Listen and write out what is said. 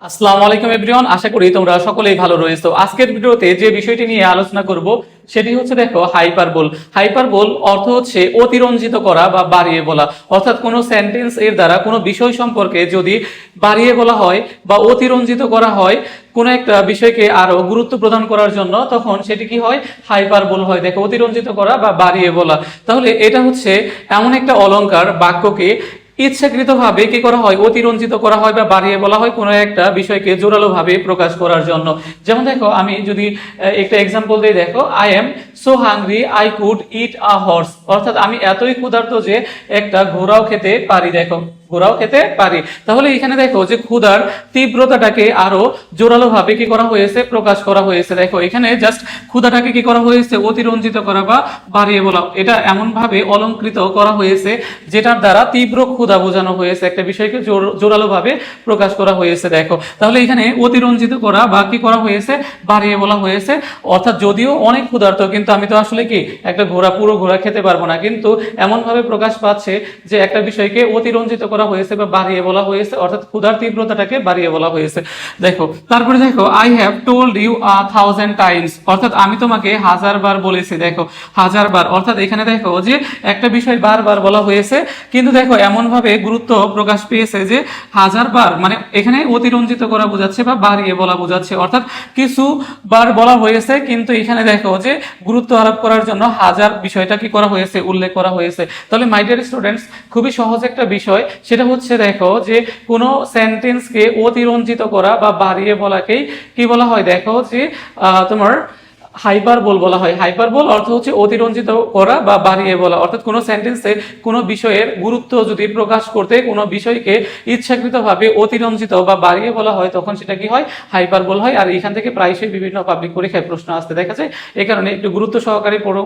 আসসালামু আলাইকুম এভরিওয়ান, আশা করি তোমরা সকলেই ভালো রয়েছো। আজকের ভিডিওতে যে বিষয়টি নিয়ে আলোচনা করব সেটি হচ্ছে দেখো হাইপারবোল। হাইপারবোল অর্থ হচ্ছে অতিরঞ্জিত করা বা বাড়িয়ে বলা, অর্থাৎ কোনো সেন্টেন্স এর দ্বারা কোনো বিষয় সম্পর্কে যদি বাড়িয়ে বলা হয় বা অতিরঞ্জিত করা হয় কোনো একটা বিষয়কে আরো গুরুত্ব প্রদান করার জন্য, তখন সেটি কি হয়? হাইপারবোল হয়। দেখো, অতিরঞ্জিত করা বা বাড়িয়ে বলা, তাহলে এটা হচ্ছে এমন একটা অলংকার, বাক্যকে ইচ্ছাকৃতভাবে কি করা হয়? অতিরঞ্জিত করা হয় বা বাড়িয়ে বলা হয় কোনো একটা বিষয়কে জোরালোভাবে প্রকাশ করার জন্য। যেমন দেখো, আমি যদি একটা এক্সাম্পল দিই, দেখো, I am so hungry I could it a horse, অর্থাৎ আমি এতই ক্ষুধার্ত যে একটা ঘোড়াও খেতে পারি। দেখো, ঘোড়াও খেতে পারি। তাহলে এখানে দেখো যে ক্ষুধার তীব্রতাটাকে আরো জোরালো ভাবে কি করা হয়েছে? প্রকাশ করা হয়েছে। দেখো, এখানে জাস্ট ক্ষুধাটাকে কি করা হয়েছে? অতিরঞ্জিত করা বা বাড়িয়ে বলা, এটা এমন ভাবে অলংকৃত করা হয়েছে যেটার দ্বারা তীব্র ক্ষুধা বোঝানো হয়েছে, একটা বিষয়কে জোরালো ভাবে প্রকাশ করা হয়েছে। দেখো, তাহলে এখানে অতিরঞ্জিত করা বা কি করা হয়েছে? বাড়িয়ে বলা হয়েছে। অর্থাৎ যদিও অনেক ক্ষুধার্ত, কিন্তু আমি তো আসলে কি একটা ঘোড়া, পুরো ঘোড়া খেতে পারবো না, কিন্তু এমন ভাবে প্রকাশ পাচ্ছে যে একটা বিষয়কে অতিরঞ্জিত করা হয়েছে বা বাড়িয়ে বলা হয়েছে, অর্থাৎ ক্ষুধার তীব্রতাটাকে বাড়িয়ে বলা হয়েছে। দেখো, তারপরে দেখো, I have told you 1000 times, অর্থাৎ আমি তোমাকে 1000 বার বলেছি। দেখো, 1000 বার, অর্থাৎ এখানে দেখো যে একটা বিষয় বারবার বলা হয়েছে, কিন্তু দেখো এমন ভাবে গুরুত্ব প্রকাশ পেয়েছে যে 1000 বার, মানে এখানে অতিরঞ্জিত করা বোঝাচ্ছে বা বাড়িয়ে বলা বোঝাচ্ছে, অর্থাৎ কিছু বার বলা হয়েছে, কিন্তু এখানে দেখো যে গুরুত্ব আরোপ করার জন্য 1000 বিষয়টা কি করা হয়েছে? উল্লেখ করা হয়েছে। তাহলে মাই ডিয়ার স্টুডেন্টস, খুবই সহজ একটা বিষয়, সেটা হচ্ছে দেখো যে কোনো সেন্টেন্সকে অতিরঞ্জিত করা বা বাড়িয়ে বলাকেই কি বলা হয়? দেখো যে তোমার হাইপারবোল বলা হয়। হাইপারবোল অর্থ হচ্ছে অতিরঞ্জিত করা বা বাড়িয়ে বলা, অর্থাৎ কোনো সেন্টেন্সে কোনো বিষয়ের গুরুত্ব যদি প্রকাশ করতে কোনো বিষয়কে ইচ্ছাকৃতভাবে অতিরঞ্জিত বা বাড়িয়ে বলা হয়, তখন সেটা কি হয়? হাইপারবোল হয়। আর এখান থেকে প্রায়শই বিভিন্ন পাবলিক পরীক্ষায় প্রশ্ন আসতে দেখা যায়, এই কারণে একটু গুরুত্ব সহকারে পড়ো।